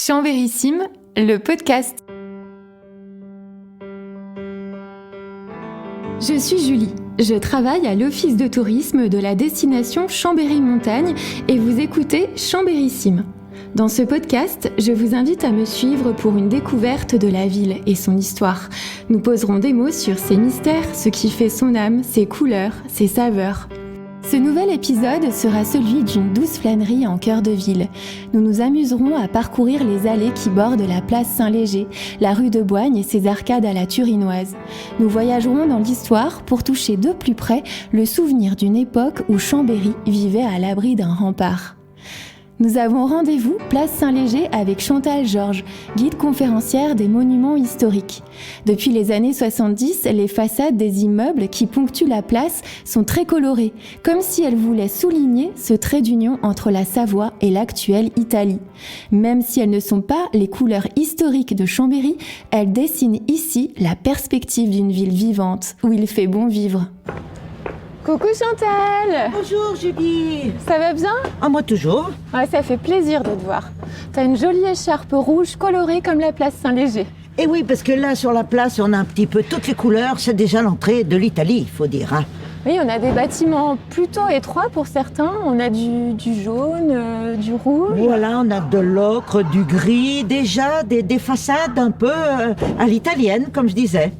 Chambérissime, le podcast. Je suis Julie, je travaille à l'office de tourisme de la destination Chambéry-Montagne et vous écoutez Chambérissime. Dans ce podcast, je vous invite à me suivre pour une découverte de la ville et son histoire. Nous poserons des mots sur ses mystères, ce qui fait son âme, ses couleurs, ses saveurs. Ce nouvel épisode sera celui d'une douce flânerie en cœur de ville. Nous nous amuserons à parcourir les allées qui bordent la place Saint-Léger, la rue de Boigne et ses arcades à la Turinoise. Nous voyagerons dans l'histoire pour toucher de plus près le souvenir d'une époque où Chambéry vivait à l'abri d'un rempart. Nous avons rendez-vous place Saint-Léger avec Chantal Georges, guide conférencière des monuments historiques. Depuis les années 70, les façades des immeubles qui ponctuent la place sont très colorées, comme si elles voulaient souligner ce trait d'union entre la Savoie et l'actuelle Italie. Même si elles ne sont pas les couleurs historiques de Chambéry, elles dessinent ici la perspective d'une ville vivante où il fait bon vivre. Coucou Chantal! Bonjour Julie! Ça va bien? Ah, moi toujours. Ouais, ça fait plaisir de te voir. T'as une jolie écharpe rouge colorée comme la place Saint-Léger. Et oui, parce que là sur la place on a un petit peu toutes les couleurs, c'est déjà l'entrée de l'Italie, il faut dire. Oui, on a des bâtiments plutôt étroits pour certains. On a du jaune, du rouge. Voilà, on a de l'ocre, du gris, déjà des façades un peu à l'italienne, comme je disais.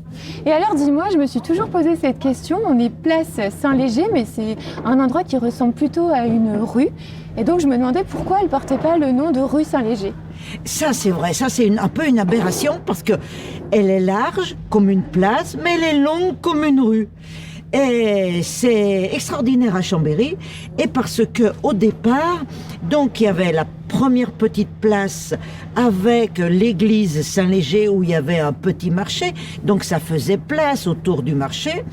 Et alors, dis-moi, je me suis toujours posé cette question. On est place Saint-Léger, mais c'est un endroit qui ressemble plutôt à une rue. Et donc, je me demandais pourquoi elle portait pas le nom de rue Saint-Léger. Ça c'est vrai, ça c'est un peu une aberration parce que elle est large comme une place, mais elle est longue comme une rue. Et c'est extraordinaire à Chambéry, et parce que au départ, donc il y avait la première petite place avec l'église Saint-Léger où il y avait un petit marché, donc ça faisait place autour du marché.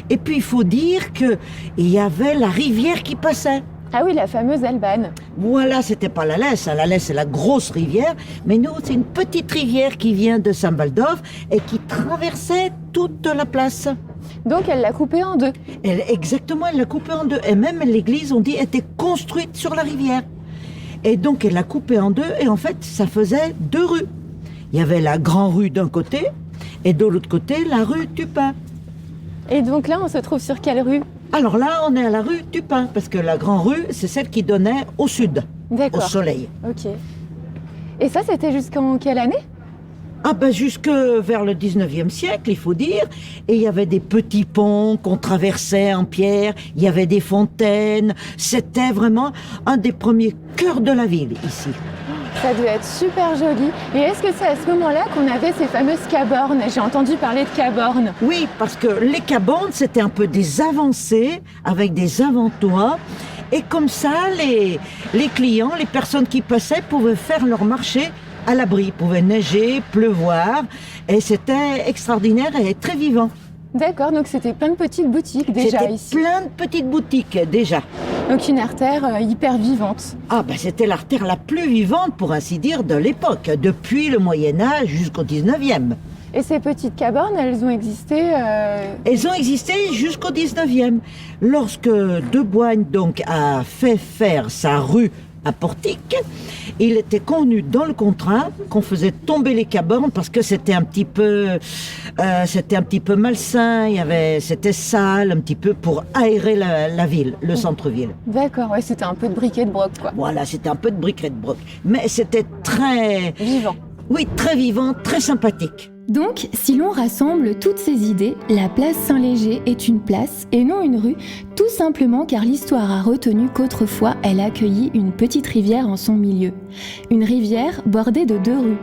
Et puis il faut dire que il y avait la rivière qui passait. Ah oui, la fameuse Albanne. Voilà, c'était pas la Lesse. La Lesse, c'est la grosse rivière. Mais nous, c'est une petite rivière qui vient de Saint-Baldov et qui traversait toute la place. Donc, elle l'a coupée en deux. Exactement, elle l'a coupée en deux. Et même l'église, on dit, était construite sur la rivière. Et donc, elle l'a coupée en deux. Et en fait, ça faisait deux rues. Il y avait la grande rue d'un côté et de l'autre côté, la rue Tupin. Et donc là, on se trouve sur quelle rue ? Alors là, on est à la rue Tupin, parce que la grande rue, c'est celle qui donnait au sud, au soleil. Ok. Et ça, c'était jusqu'en quelle année ? Ah ben jusque vers le 19e siècle, il faut dire. Et il y avait des petits ponts qu'on traversait en pierre, il y avait des fontaines. C'était vraiment un des premiers cœurs de la ville, ici. Ça doit être super joli. Et est-ce que c'est à ce moment-là qu'on avait ces fameuses cabornes ? J'ai entendu parler de cabornes. Oui, parce que les cabornes, c'était un peu des avancées avec des avant-toits. Et comme ça, les clients, les personnes qui passaient pouvaient faire leur marché à l'abri. Il pouvait neiger, pleuvoir. Et c'était extraordinaire et très vivant. D'accord, donc c'était plein de petites boutiques déjà c'était ici. Plein de petites boutiques déjà. Donc une artère hyper vivante. Ah ben c'était l'artère la plus vivante pour ainsi dire de l'époque, depuis le Moyen-Âge jusqu'au 19e. Et ces petites cabornes, elles ont existé Elles ont existé jusqu'au 19e. Lorsque De Boigne donc a fait faire sa rue à portique, il était convenu dans le contrat qu'on faisait tomber les cabornes parce que c'était un petit peu malsain, c'était sale un petit peu pour aérer la ville, le centre-ville. D'accord, ouais, c'était un peu de briquet de broc, quoi. Voilà, c'était un peu de briquet de broc, mais c'était très vivant. Oui, très vivant, très sympathique. Donc, si l'on rassemble toutes ces idées, la place Saint-Léger est une place et non une rue, tout simplement car l'histoire a retenu qu'autrefois elle accueillit une petite rivière en son milieu. Une rivière bordée de deux rues.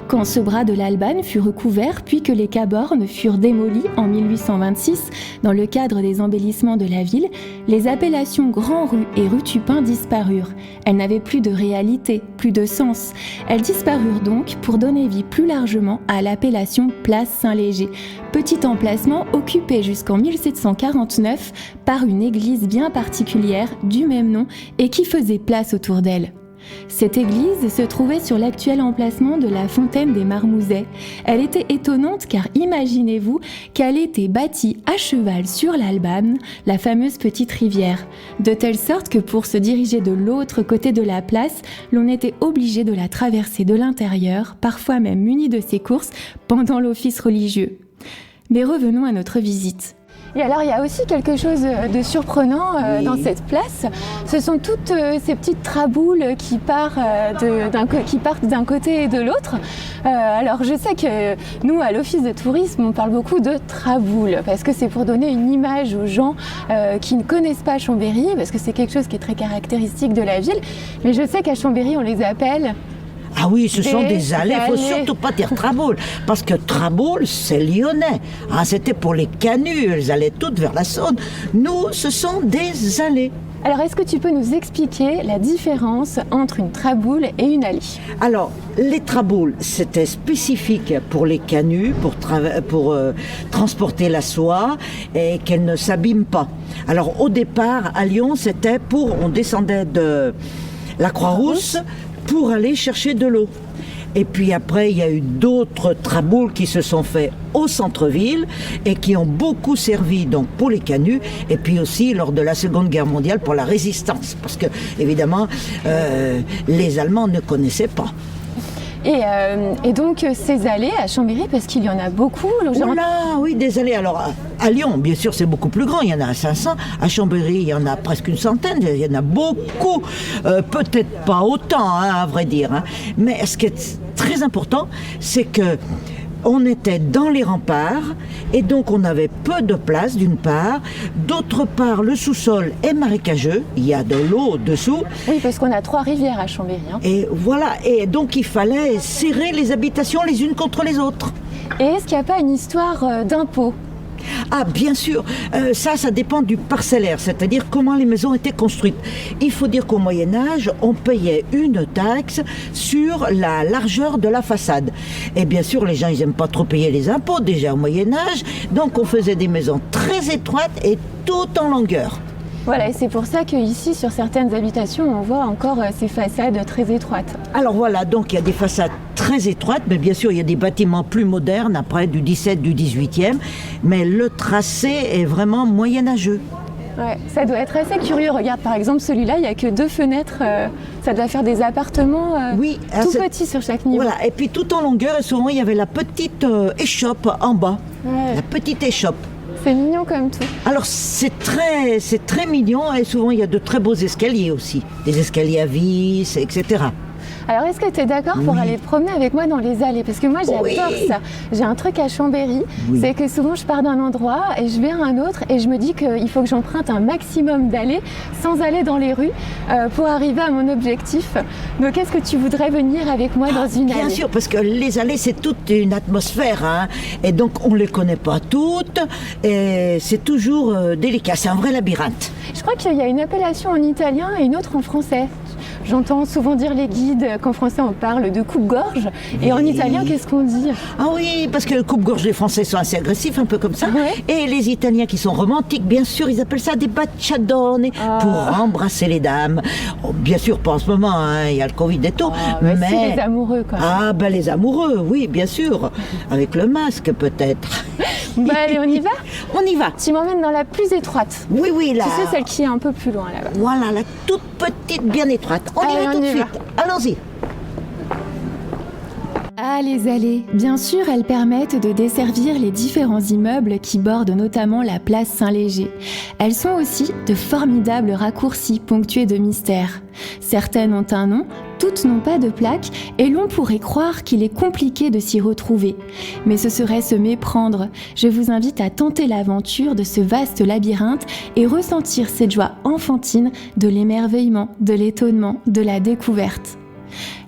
Quand ce bras de l'Albanne fut recouvert puis que les cabornes furent démolies en 1826 dans le cadre des embellissements de la ville, les appellations Grand Rue et rue Tupin disparurent. Elles n'avaient plus de réalité, plus de sens. Elles disparurent donc pour donner vie plus largement à l'appellation place Saint-Léger, petit emplacement occupé jusqu'en 1749 par une église bien particulière du même nom et qui faisait place autour d'elle. Cette église se trouvait sur l'actuel emplacement de la fontaine des Marmousets. Elle était étonnante car imaginez-vous qu'elle était bâtie à cheval sur l'Albâne, la fameuse petite rivière, de telle sorte que pour se diriger de l'autre côté de la place, l'on était obligé de la traverser de l'intérieur, parfois même muni de ses courses, pendant l'office religieux. Mais revenons à notre visite. Et alors, il y a aussi quelque chose de surprenant dans cette place. Ce sont toutes ces petites traboules qui partent d'un côté et de l'autre. Alors, je sais que nous, à l'Office de tourisme, on parle beaucoup de traboules parce que c'est pour donner une image aux gens qui ne connaissent pas Chambéry, parce que c'est quelque chose qui est très caractéristique de la ville. Mais je sais qu'à Chambéry, on les appelle... Ah oui, ce sont des allées, il ne faut surtout pas dire Traboul, parce que Traboul, c'est lyonnais. Ah, c'était pour les canuts, elles allaient toutes vers la Saône. Nous, ce sont des allées. Alors, est-ce que tu peux nous expliquer la différence entre une traboule et une allée ? Alors, les traboules, c'était spécifique pour les canuts, pour transporter la soie et qu'elle ne s'abîme pas. Alors, au départ, à Lyon, c'était on descendait de la Croix-Rousse pour aller chercher de l'eau. Et puis après, il y a eu d'autres traboules qui se sont faits au centre-ville et qui ont beaucoup servi donc pour les canuts et puis aussi lors de la Seconde Guerre mondiale pour la résistance. Parce que, évidemment, les Allemands ne connaissaient pas. Et donc ces allées à Chambéry, parce qu'il y en a beaucoup. Oh là, oui, des allées. Alors à Lyon, bien sûr, c'est beaucoup plus grand. Il y en a 500. À Chambéry, il y en a presque une centaine. Il y en a beaucoup. Peut-être pas autant, à vrai dire. Mais ce qui est très important, c'est que on était dans les remparts et donc on avait peu de place d'une part, d'autre part le sous-sol est marécageux, il y a de l'eau dessous. Oui, parce qu'on a 3 rivières à Chambéry. Et voilà, et donc il fallait serrer les habitations les unes contre les autres. Et est-ce qu'il n'y a pas une histoire d'impôt ? Ah, bien sûr, ça dépend du parcellaire, c'est-à-dire comment les maisons étaient construites. Il faut dire qu'au Moyen-Âge, on payait une taxe sur la largeur de la façade. Et bien sûr, les gens, ils n'aiment pas trop payer les impôts, déjà au Moyen-Âge, donc on faisait des maisons très étroites et tout en longueur. Voilà, et c'est pour ça qu'ici, sur certaines habitations, on voit encore ces façades très étroites. Alors voilà, donc il y a des façades très étroites, mais bien sûr, il y a des bâtiments plus modernes, après du 17, du 18e, mais le tracé est vraiment moyenâgeux. Ouais, ça doit être assez curieux. Regarde, par exemple, celui-là, il n'y a que 2 fenêtres. Ça doit faire des appartements tout petits sur chaque niveau. Voilà, et puis tout en longueur, et souvent, il y avait la petite échoppe en bas. Ouais. La petite échoppe. C'est mignon comme tout. Alors c'est très mignon et souvent il y a de très beaux escaliers aussi, des escaliers à vis, etc. Alors est-ce que tu es d'accord pour aller te promener avec moi dans les allées ? Parce que moi j'adore ça. J'ai un truc à Chambéry, c'est que souvent je pars d'un endroit et je vais à un autre et je me dis qu'il faut que j'emprunte un maximum d'allées sans aller dans les rues pour arriver à mon objectif. Donc est-ce que tu voudrais venir avec moi dans une allée ? Bien sûr, parce que les allées c'est toute une atmosphère et donc on ne les connaît pas toutes et c'est toujours délicat, c'est un vrai labyrinthe. Je crois qu'il y a une appellation en italien et une autre en français. J'entends souvent dire les guides qu'en français on parle de coupe-gorge et en italien qu'est-ce qu'on dit ? Ah oui, parce que le coupe-gorge les Français sont assez agressifs, un peu comme ça. Et les Italiens qui sont romantiques, bien sûr, ils appellent ça des baciadone pour embrasser les dames. Oh, bien sûr, pas en ce moment, il y a le Covid et tout. Mais c'est les amoureux quand même. Ah ben les amoureux, oui, bien sûr. Avec le masque peut-être. Allez, on y va ? On y va. Tu m'emmènes dans la plus étroite. Oui, là. Tu sais, celle qui est un peu plus loin là-bas. Voilà, la toute petite, bien étroite. On y va tout de suite. Allons-y. Ah, les allées. Bien sûr, elles permettent de desservir les différents immeubles qui bordent notamment la place Saint-Léger. Elles sont aussi de formidables raccourcis ponctués de mystères. Certaines ont un nom, toutes n'ont pas de plaque et l'on pourrait croire qu'il est compliqué de s'y retrouver. Mais ce serait se méprendre. Je vous invite à tenter l'aventure de ce vaste labyrinthe et ressentir cette joie enfantine de l'émerveillement, de l'étonnement, de la découverte.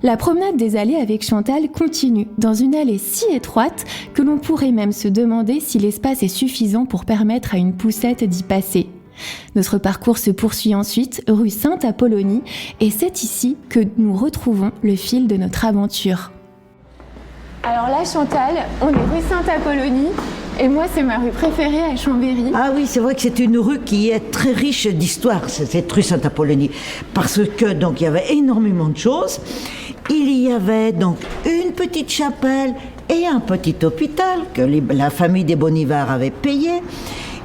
La promenade des allées avec Chantal continue dans une allée si étroite que l'on pourrait même se demander si l'espace est suffisant pour permettre à une poussette d'y passer. Notre parcours se poursuit ensuite rue Sainte-Apollonie et c'est ici que nous retrouvons le fil de notre aventure. Alors là, Chantal, on est rue Sainte-Apollonie Et moi, c'est ma rue préférée à Chambéry. Ah oui, c'est vrai que c'est une rue qui est très riche d'histoire, cette rue Saint-Apollonie, parce que donc il y avait énormément de choses. Il y avait donc une petite chapelle et un petit hôpital que la famille des Bonivard avait payé.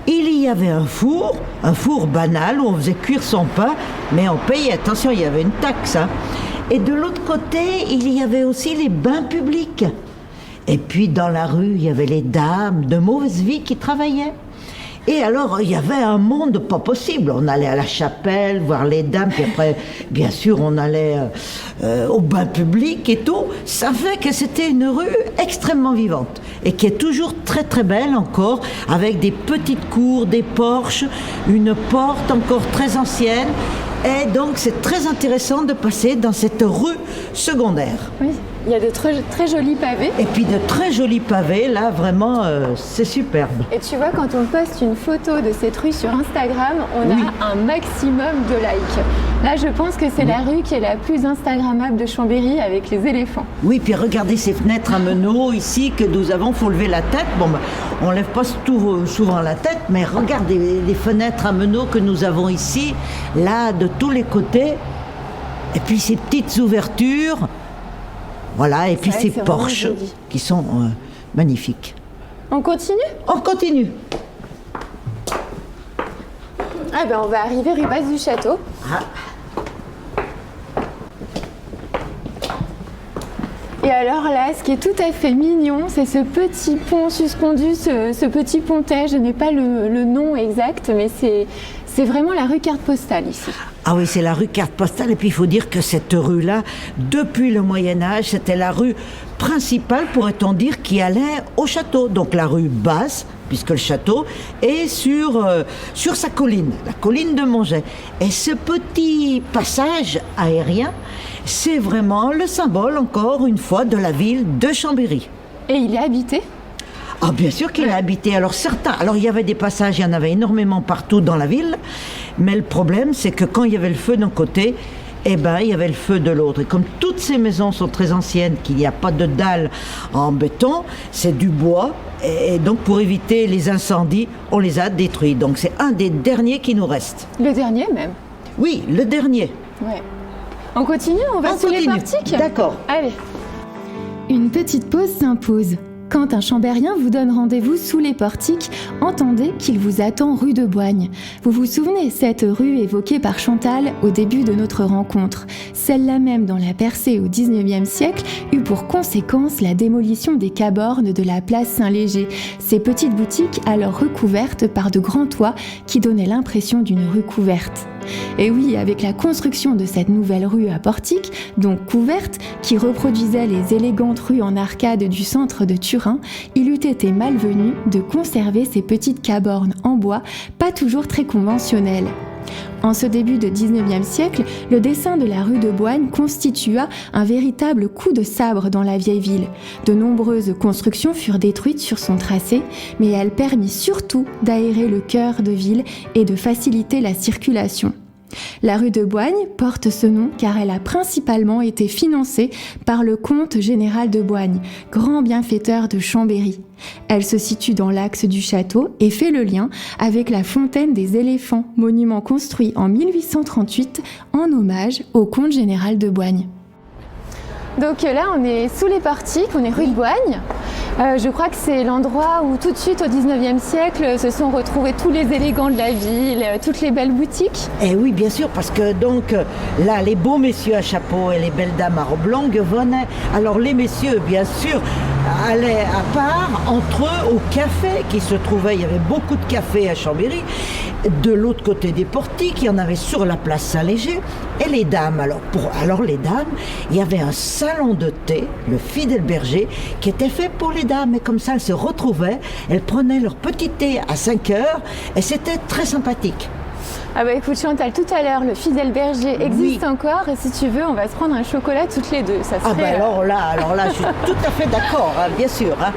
Il y avait un four banal où on faisait cuire son pain, mais on payait. Attention, il y avait une taxe. Hein. Et de l'autre côté, il y avait aussi les bains publics. Et puis dans la rue, il y avait les dames de mauvaise vie qui travaillaient. Et alors, il y avait un monde pas possible. On allait à la chapelle, voir les dames, puis après, bien sûr, on allait au bain public et tout. Ça fait que c'était une rue extrêmement vivante et qui est toujours très très belle encore, avec des petites cours, des porches, une porte encore très ancienne. Et donc, c'est très intéressant de passer dans cette rue secondaire. Oui, il y a de très jolis pavés. Et puis de très jolis pavés, là, vraiment, c'est superbe. Et tu vois, quand on poste une photo de cette rue sur Instagram, on a un maximum de likes. Là, je pense que c'est la rue qui est la plus instagrammable de Chambéry avec les éléphants. Oui, puis regardez ces fenêtres à meneaux ici que nous avons, faut lever la tête. Bon, ben, on lève pas souvent la tête, mais regardez les fenêtres à meneaux que nous avons ici, là, de tous les côtés. Et puis ces petites ouvertures, voilà, et puis ces porches qui sont magnifiques. On continue ? On continue. Ah ben on va arriver rue Basse du Château. Ah. Et alors là, ce qui est tout à fait mignon, c'est ce petit pont suspendu, ce petit pontet. Je n'ai pas le nom exact, mais c'est vraiment la rue Carte Postale ici. Ah oui, c'est la rue Carte Postale. Et puis il faut dire que cette rue-là, depuis le Moyen-Âge, c'était la rue principale, pourrait-on dire, qui allait au château. Donc la rue basse, puisque le château est sur sa colline, la colline de Montget. Et ce petit passage aérien, c'est vraiment le symbole, encore une fois, de la ville de Chambéry. Et il est habité ? Ah, bien sûr qu'il est habité. Alors il y avait des passages, il y en avait énormément partout dans la ville, mais le problème, c'est que quand il y avait le feu d'un côté, eh ben, il y avait le feu de l'autre. Et comme toutes ces maisons sont très anciennes, qu'il n'y a pas de dalles en béton, c'est du bois, et donc pour éviter les incendies, on les a détruits. Donc c'est un des derniers qui nous reste. Le dernier même ? Oui, le dernier. Ouais. On continue ? On va sous les portiques ? D'accord. Allez. Une petite pause s'impose. Quand un Chambérien vous donne rendez-vous sous les portiques, entendez qu'il vous attend rue de Boigne. Vous vous souvenez, cette rue évoquée par Chantal au début de notre rencontre. Celle-là même dans la percée au XIXe siècle eut pour conséquence la démolition des cabornes de la place Saint-Léger. Ces petites boutiques alors recouvertes par de grands toits qui donnaient l'impression d'une rue couverte. Et oui, avec la construction de cette nouvelle rue à portiques, donc couverte, qui reproduisait les élégantes rues en arcade du centre de Turin, il eût été malvenu de conserver ces petites cabornes en bois, pas toujours très conventionnelles. En ce début de XIXe siècle, le dessin de la rue de Boigne constitua un véritable coup de sabre dans la vieille ville. De nombreuses constructions furent détruites sur son tracé, mais elle permit surtout d'aérer le cœur de ville et de faciliter la circulation. La rue de Boigne porte ce nom car elle a principalement été financée par le comte général de Boigne, grand bienfaiteur de Chambéry. Elle se situe dans l'axe du château et fait le lien avec la fontaine des éléphants, monument construit en 1838 en hommage au comte général de Boigne. Donc là, on est sous les portiques, on est rue de Boigne. Je crois que c'est l'endroit où tout de suite au 19e siècle se sont retrouvés tous les élégants de la ville, toutes les belles boutiques. Et oui, bien sûr, parce que donc là, les beaux messieurs à chapeau et les belles dames à robe longue venaient. Alors les messieurs, bien sûr, allaient à part entre eux au café qui se trouvait. Il y avait beaucoup de cafés à Chambéry. De l'autre côté des portiques, il y en avait sur la place Saint-Léger. Et les dames, alors les dames, il y avait un salon de thé, le Fidèle Berger, qui était fait pour les dames. Et comme ça, elles se retrouvaient, elles prenaient leur petit thé à 5 heures et c'était très sympathique. Ah bah écoute Chantal, tout à l'heure, le Fidèle Berger existe encore et si tu veux, on va se prendre un chocolat toutes les deux. Ça serait, alors là, je suis tout à fait d'accord, hein, bien sûr. Hein.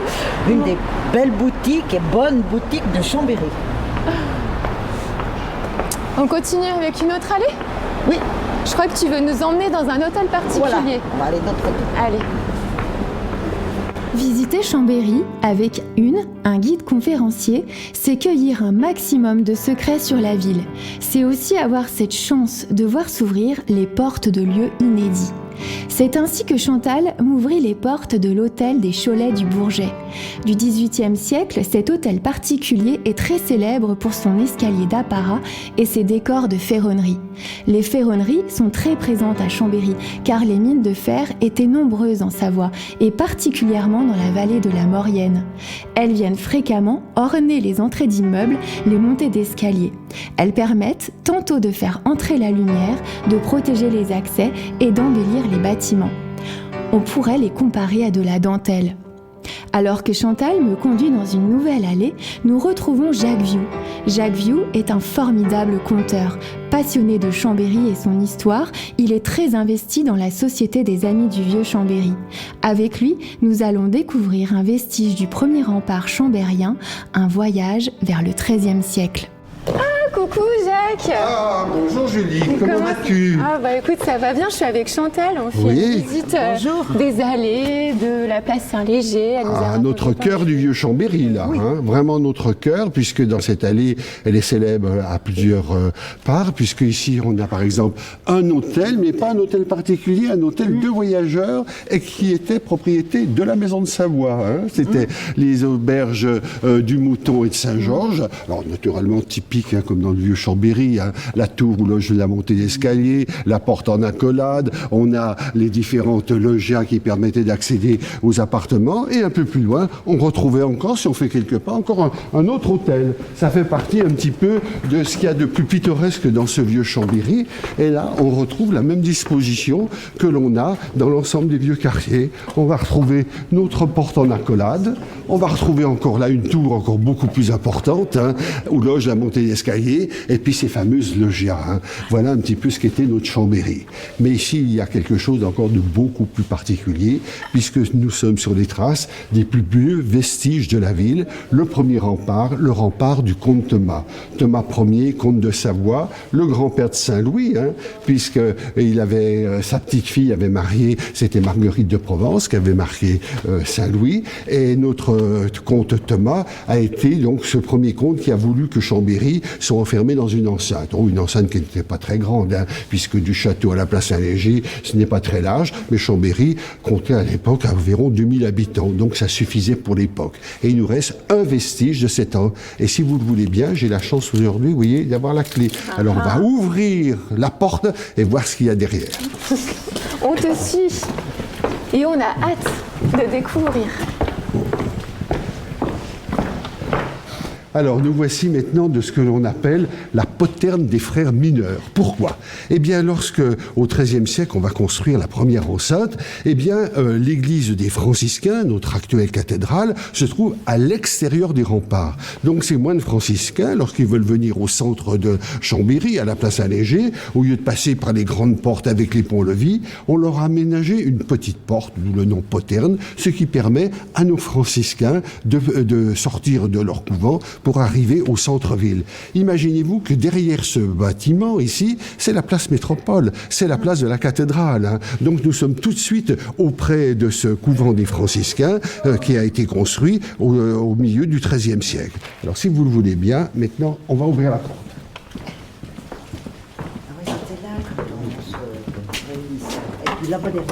Une des belles boutiques et bonnes boutiques de Chambéry. On continue avec une autre allée ? Oui. Je crois que tu veux nous emmener dans un hôtel particulier. Voilà, on va aller de l'autre côté. Allez. Visiter Chambéry avec un guide conférencier, c'est cueillir un maximum de secrets sur la ville. C'est aussi avoir cette chance de voir s'ouvrir les portes de lieux inédits. C'est ainsi que Chantal m'ouvrit les portes de l'hôtel des Cholets du Bourget. Du XVIIIe siècle, cet hôtel particulier est très célèbre pour son escalier d'apparat et ses décors de ferronnerie. Les ferronneries sont très présentes à Chambéry car les mines de fer étaient nombreuses en Savoie et particulièrement dans la vallée de la Maurienne. Elles viennent fréquemment orner les entrées d'immeubles, les montées d'escaliers. Elles permettent tantôt de faire entrer la lumière, de protéger les accès et d'embellir les bâtiments. On pourrait les comparer à de la dentelle. Alors que Chantal me conduit dans une nouvelle allée, nous retrouvons Jacques Viou. Jacques Viou est un formidable conteur. Passionné de Chambéry et son histoire, il est très investi dans la Société des Amis du Vieux Chambéry. Avec lui, nous allons découvrir un vestige du premier rempart chambérien, un voyage vers le XIIIe siècle. Coucou Jacques. Ah, bonjour Julie, comment vas-tu? Ah bah écoute, ça va bien, je suis avec Chantal, on fait une visite des allées, de la place Saint-Léger. Notre cœur du Vieux Chambéry là, oui. Vraiment notre cœur, puisque dans cette allée, elle est célèbre à plusieurs parts, puisque ici on a par exemple un hôtel, mais pas un hôtel particulier, un hôtel de voyageurs, et qui était propriété de la Maison de Savoie. C'était les auberges du Mouton et de Saint-Georges, alors naturellement typique comme dans le Vieux Chambéry, la tour où loge la montée d'escalier, la porte en accolade, on a les différentes loggias qui permettaient d'accéder aux appartements, et un peu plus loin, on retrouvait encore, si on fait quelques pas, encore un autre hôtel. Ça fait partie un petit peu de ce qu'il y a de plus pittoresque dans ce Vieux Chambéry, et là, on retrouve la même disposition que l'on a dans l'ensemble des vieux quartiers. On va retrouver notre porte en accolade, on va retrouver encore là une tour encore beaucoup plus importante, où loge la montée d'escalier, et puis ces fameuses loggias. Voilà un petit peu ce qu'était notre Chambéry. Mais ici, il y a quelque chose encore de beaucoup plus particulier, puisque nous sommes sur les traces des plus vieux vestiges de la ville. Le premier rempart, le rempart du comte Thomas. Thomas Ier, comte de Savoie, le grand-père de Saint-Louis, puisque sa petite-fille avait marié, c'était Marguerite de Provence, qui avait marié Saint-Louis, et notre comte Thomas a été donc ce premier comte qui a voulu que Chambéry soit enfermé dans une enceinte. Une enceinte qui n'était pas très grande, puisque du château à la place Saint-Léger, ce n'est pas très large, mais Chambéry comptait à l'époque environ 2000 habitants, donc ça suffisait pour l'époque. Et il nous reste un vestige de cet an. Et si vous le voulez bien, j'ai la chance aujourd'hui, vous voyez, d'avoir la clé. Alors on va ouvrir la porte et voir ce qu'il y a derrière. On te suit et on a hâte de découvrir. Alors, nous voici maintenant de ce que l'on appelle la poterne des frères mineurs. Pourquoi? Eh bien, lorsque, au XIIIe siècle, on va construire la première enceinte, eh bien, l'église des franciscains, notre actuelle cathédrale, se trouve à l'extérieur des remparts. Donc, ces moines franciscains, lorsqu'ils veulent venir au centre de Chambéry, à la place Saint-Léger, au lieu de passer par les grandes portes avec les ponts-levis, on leur a aménagé une petite porte, d'où le nom poterne, ce qui permet à nos franciscains de sortir de leur couvent pour arriver au centre-ville. Imaginez-vous que derrière ce bâtiment, ici, c'est la place Métropole, c'est la place de la cathédrale. Donc nous sommes tout de suite auprès de ce couvent des franciscains qui a été construit au milieu du XIIIe siècle. Alors si vous le voulez bien, maintenant, on va ouvrir la porte. C'était là quand on se réunissait. Et puis là-bas derrière.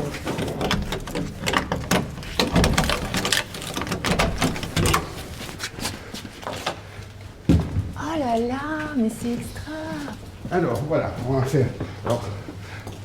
Mais c'est extra. Alors, voilà, on va faire... Alors,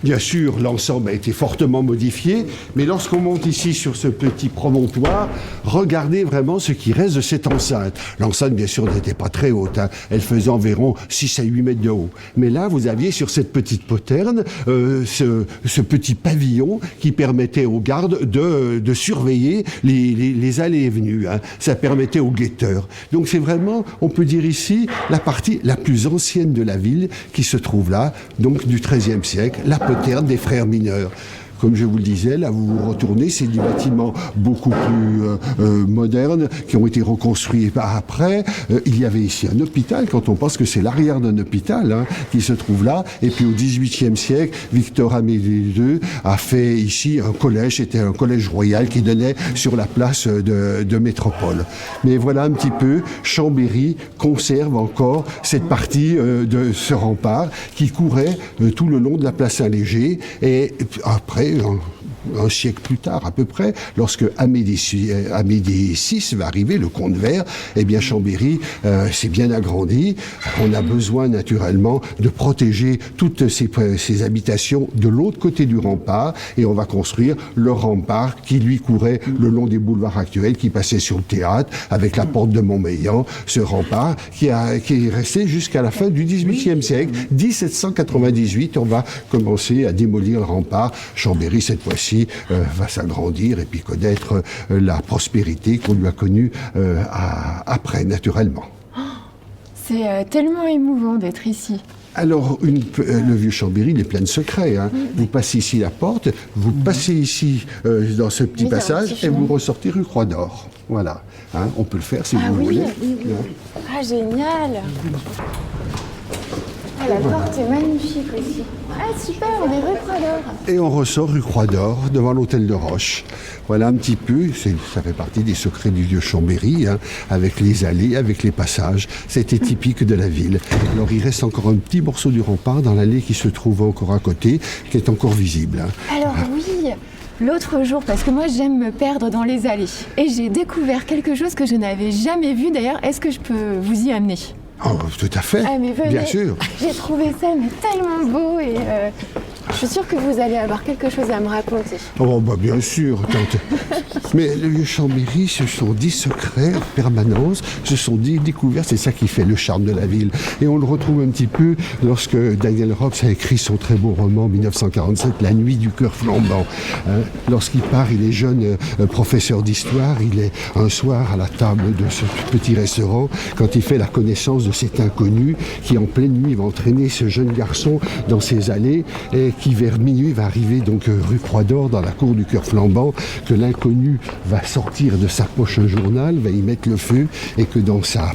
bien sûr, l'ensemble a été fortement modifié, mais lorsqu'on monte ici sur ce petit promontoire, regardez vraiment ce qui reste de cette enceinte. L'enceinte, bien sûr, n'était pas très haute, elle faisait environ 6 à 8 mètres de haut. Mais là, vous aviez sur cette petite poterne ce petit pavillon qui permettait aux gardes de surveiller les allées et venues. Ça permettait aux guetteurs. Donc c'est vraiment, on peut dire ici, la partie la plus ancienne de la ville qui se trouve là, donc du XIIIe siècle, la poterne des frères mineurs. comme je vous le disais, là vous vous retournez, c'est des bâtiments beaucoup plus modernes qui ont été reconstruits après. Il y avait ici un hôpital, quand on pense que c'est l'arrière d'un hôpital qui se trouve là. Et puis au XVIIIe siècle, Victor Amédée II a fait ici un collège, c'était un collège royal qui donnait sur la place de Métropole. Mais voilà un petit peu, Chambéry conserve encore cette partie de ce rempart qui courait tout le long de la place Saint-Léger. Et après, un siècle plus tard à peu près, lorsque Amédée VI va arriver, le comte vert, eh bien Chambéry s'est bien agrandi. On a besoin naturellement de protéger toutes ces habitations de l'autre côté du rempart, et on va construire le rempart qui lui courait le long des boulevards actuels, qui passait sur le théâtre avec la porte de Montmélian, ce rempart qui est resté jusqu'à la fin du XVIIIe siècle. 1798, on va commencer à démolir le rempart. Chambéry, cette fois-ci, va s'agrandir et puis connaître la prospérité qu'on lui a connue après, naturellement. C'est tellement émouvant d'être ici. Alors, le vieux Chambéry, il est plein de secrets. Vous passez ici la porte, vous passez ici dans ce petit passage et vous ressortez rue Croix d'Or. Voilà. On peut le faire si vous voulez. Ah, génial! La porte est magnifique aussi. Ah super, on est rue Croix d'Or. Et on ressort rue Croix d'Or, devant l'hôtel de Roche. Voilà un petit peu, ça fait partie des secrets du vieux Chambéry, avec les allées, avec les passages. C'était typique de la ville. Alors il reste encore un petit morceau du rempart dans l'allée qui se trouve encore à côté, qui est encore visible. Alors oui, l'autre jour, parce que moi j'aime me perdre dans les allées, et j'ai découvert quelque chose que je n'avais jamais vu d'ailleurs. Est-ce que je peux vous y amener ? Oh, tout à fait, mais venez, bien sûr. J'ai trouvé ça mais tellement beau et je suis sûre que vous allez avoir quelque chose à me raconter. Oh, bah bien sûr, tante. Mais le vieux Chambéry, ce sont 10 secrets en permanence, ce sont 10 découvertes, c'est ça qui fait le charme de la ville. Et on le retrouve un petit peu lorsque Daniel Rops a écrit son très beau roman 1947, La nuit du cœur flambant. Lorsqu'il part, il est jeune professeur d'histoire, il est un soir à la table de ce petit restaurant, quand il fait la connaissance de cet inconnu qui en pleine nuit va entraîner ce jeune garçon dans ses allées et qui vers minuit va arriver donc rue Croix d'Or dans la cour du cœur flambant, que l'inconnu va sortir de sa poche un journal, va y mettre le feu et que dans sa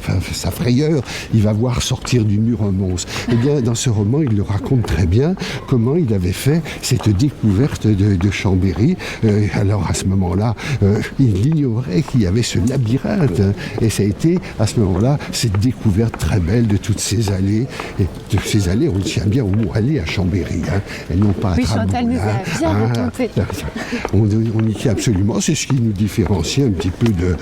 frayeur il va voir sortir du mur un monstre. Et bien dans ce roman il le raconte très bien comment il avait fait cette découverte de Chambéry. Alors à ce moment-là il ignorait qu'il y avait ce labyrinthe et ça a été à ce moment-là cette découverte très belle de toutes ces allées. Et de ces allées, on tient bien au mot allée à Chambéry, et non pas à Traboul. Chantal nous a bien raconté. On y tient absolument, c'est ce qui nous différencie un petit peu de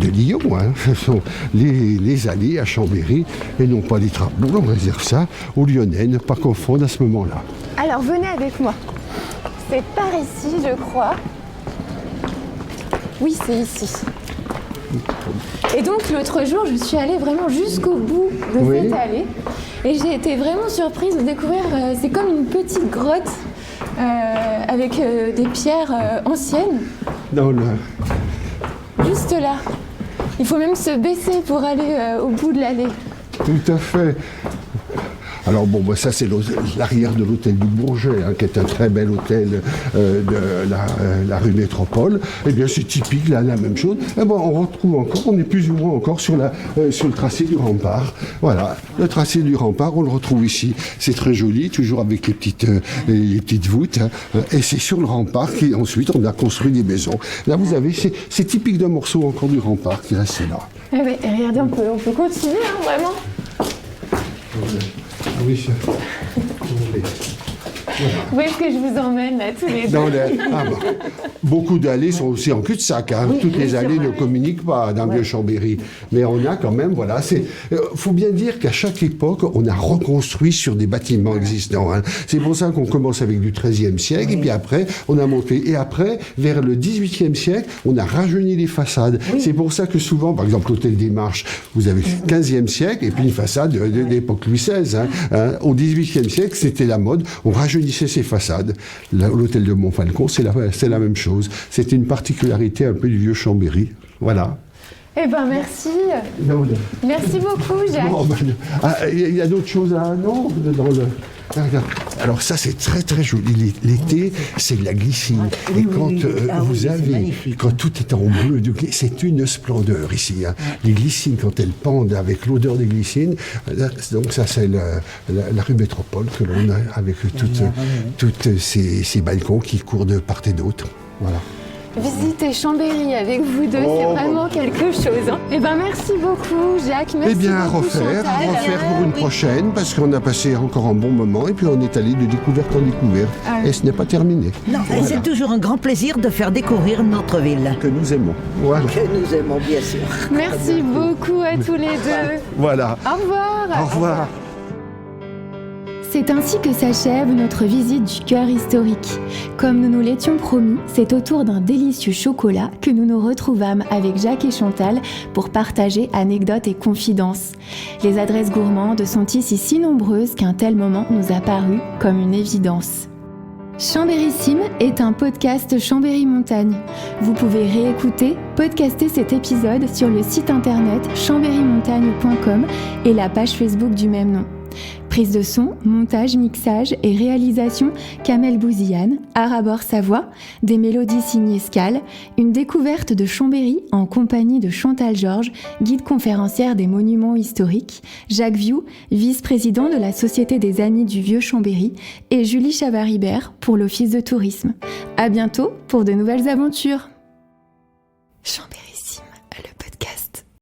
Lyon. Ce sont les allées à Chambéry et non pas les Traboul. On réserve ça aux Lyonnais, ne pas confondre à ce moment-là. Alors venez avec moi. C'est par ici, je crois. Oui, c'est ici. Et donc l'autre jour, je suis allée vraiment jusqu'au bout de cette allée et j'ai été vraiment surprise de découvrir, c'est comme une petite grotte avec des pierres anciennes. Juste là. Il faut même se baisser pour aller au bout de l'allée. Tout à fait. Alors bon, ça c'est l'arrière de l'hôtel du Bourget, qui est un très bel hôtel de la rue Métropole. Eh bien c'est typique, là, la même chose. Et bon, on retrouve encore, on est plus ou moins encore sur le tracé du rempart. Voilà, le tracé du rempart, on le retrouve ici. C'est très joli, toujours avec les petites voûtes. Et c'est sur le rempart qu'ensuite on a construit des maisons. Là vous avez, c'est typique d'un morceau encore du rempart qui reste là. Ah oui, regardez, on peut continuer, vraiment. Ah oui, ça. Voilà. Où est-ce que je vous emmène là, tous les deux Beaucoup d'allées sont aussi en cul-de-sac. Toutes les allées ne communiquent pas dans le vieux Chambéry. Mais on a quand même, voilà. Faut bien dire qu'à chaque époque, on a reconstruit sur des bâtiments existants. C'est pour ça qu'on commence avec du XIIIe siècle, et puis après, on a monté. Et après, vers le XVIIIe siècle, on a rajeuni les façades. C'est pour ça que souvent, par exemple, l'hôtel des Marches, vous avez le XVe siècle, et puis une façade de l'époque Louis XVI. Au XVIIIe siècle, c'était la mode. On rajeunissait ses façades. L'hôtel de Montfalcon, c'est la même chose. C'était une particularité un peu du vieux Chambéry. Voilà. Eh ben merci. Merci beaucoup, Jacques. Il y a d'autres choses à... Non, regarde. Alors ça, c'est très très joli. L'été, c'est de la glycine. Et quand vous avez, quand tout est en bleu, c'est une splendeur ici. Hein. Les glycines, quand elles pendent avec l'odeur des glycines, donc ça, c'est la rue Métropole que l'on a avec toutes ces balcons qui courent de part et d'autre. Voilà. Visiter Chambéry avec vous deux, c'est vraiment quelque chose. Hein. Eh bien, merci beaucoup, Jacques. Merci à beaucoup, refaire Chantal. pour une prochaine, parce qu'on a passé encore un bon moment, et puis on est allé de découverte en découverte. Et ce n'est pas terminé. Non, voilà. C'est toujours un grand plaisir de faire découvrir notre ville. Que nous aimons. Voilà. Que nous aimons, bien sûr. Merci beaucoup à tous les deux. Voilà. Au revoir. Au revoir. C'est ainsi que s'achève notre visite du cœur historique. Comme nous nous l'étions promis, c'est autour d'un délicieux chocolat que nous nous retrouvâmes avec Jacques et Chantal pour partager anecdotes et confidences. Les adresses gourmandes sont ici si nombreuses qu'un tel moment nous a paru comme une évidence. Chambérissime est un podcast Chambéry Montagne. Vous pouvez réécouter, podcaster cet épisode sur le site internet chambérymontagne.com et la page Facebook du même nom. Prise de son, montage, mixage et réalisation Kamel Bouziane, Arabor Savoie, des mélodies signées Scal, une découverte de Chambéry en compagnie de Chantal Georges, guide conférencière des monuments historiques, Jacques Viou, vice-président de la Société des Amis du Vieux Chambéry et Julie Chavaribert pour l'Office de tourisme. À bientôt pour de nouvelles aventures. Chambéry.